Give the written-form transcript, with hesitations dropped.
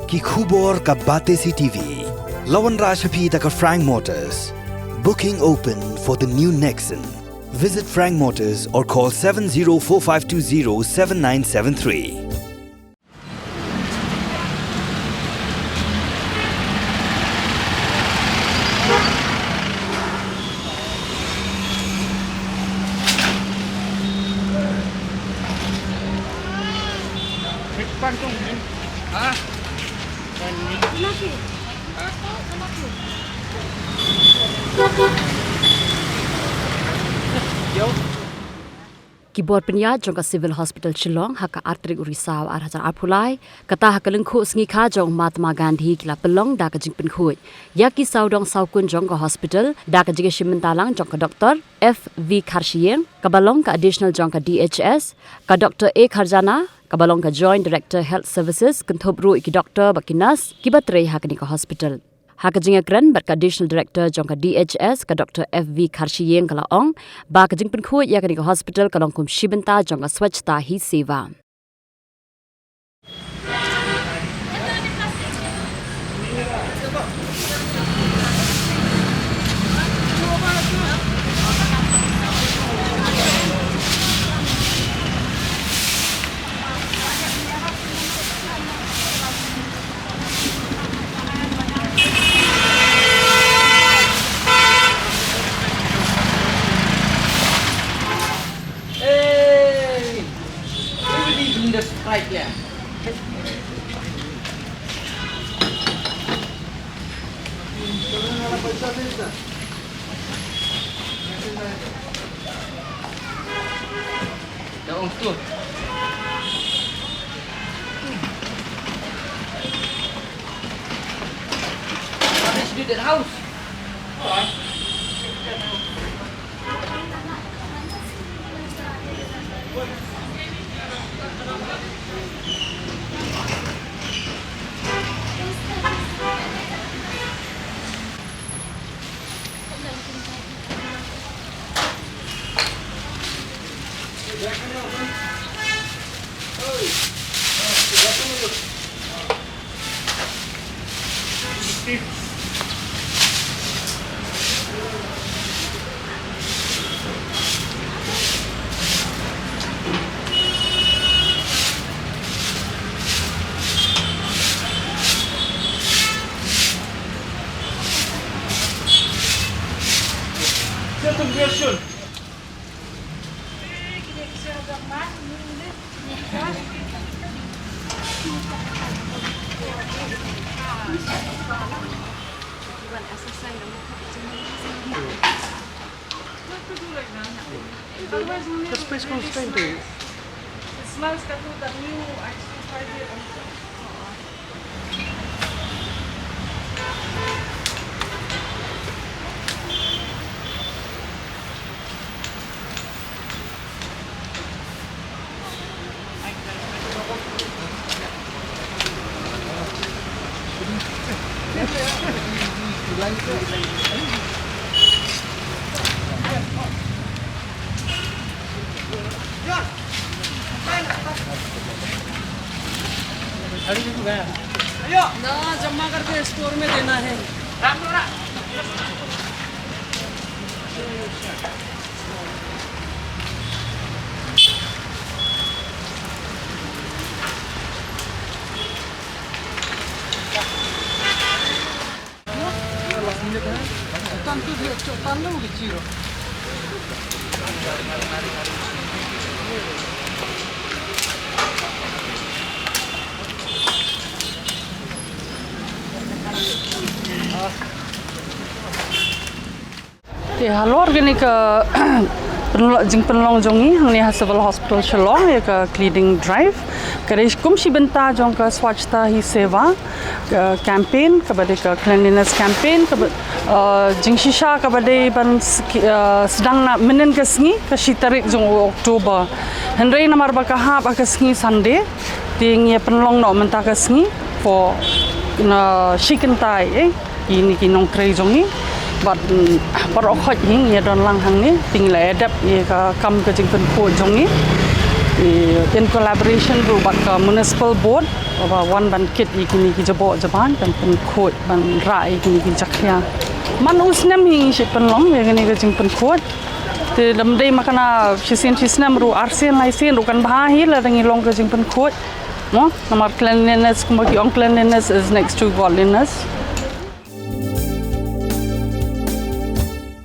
ki khubor ka bate si TV. Lawan Rashapi taka Frank Motors. Booking open for the new Nexon. Visit Frank Motors or call 7045207973. Keyboard penyat jong ka Civil Hospital Shillong haka artrik urisaw arhajar apulai kata haka lengku sengi kha jong Mahatma Gandhi kila pelong da ka jing Pynkhuid yaki saudong saukun jong ka hospital da ka jiga shimentalang jong ka doktor F.V. Karshiyeng kabalong ka additional jong ka DHS ka Dr. A. Kharjana kabalong ka Joint Director Health Services kentobru iki doktor bakinas kibatrei haka ni ka hospital. Haka jinga kran bat ka additional director jong ka DHS ka Dr. F.V. Karshiyeng kala ong ba ka jing Pynkhuid ya ka ni ka hospital kalong kum shibenta jong ka swachhta hi seva. Right, yeah. Daun tu. Let's do that house. Version. The space constraint to it. It smells that new actually tried it. ना जमा करके स्टोर में देना है। Tanto kecil. Halo organik jing penlong jongi hang ni Civil Hospital Shillong ya ka cleaning drive kare kum si benta jong ka swachhta hi seva campaign ka bade ka cleanliness campaign ka jing shisha ka bade ban sedang na menen ka sngi ka shitarik jong Oktober henrei namar ba ka ha ba ka sngi Sunday ting ya penlong no menta ka sngi for na shikentai ini ki nong trei jongi but par okhot hing ya don lang hang ni ting la adap ye ka kam ka jing pen ko jong ni in collaboration with municipal board one ban kit ikini ki jabo jaban kan Pynkhuid ban rai ikini ki jakya man usnam hi si penlong ikini ka jing Pynkhuid te lam dei makana sisnam ru arsen lai sen ru kan bahi la dangi long ka jing Pynkhuid no namar cleanliness kumaki on cleanliness is next to godliness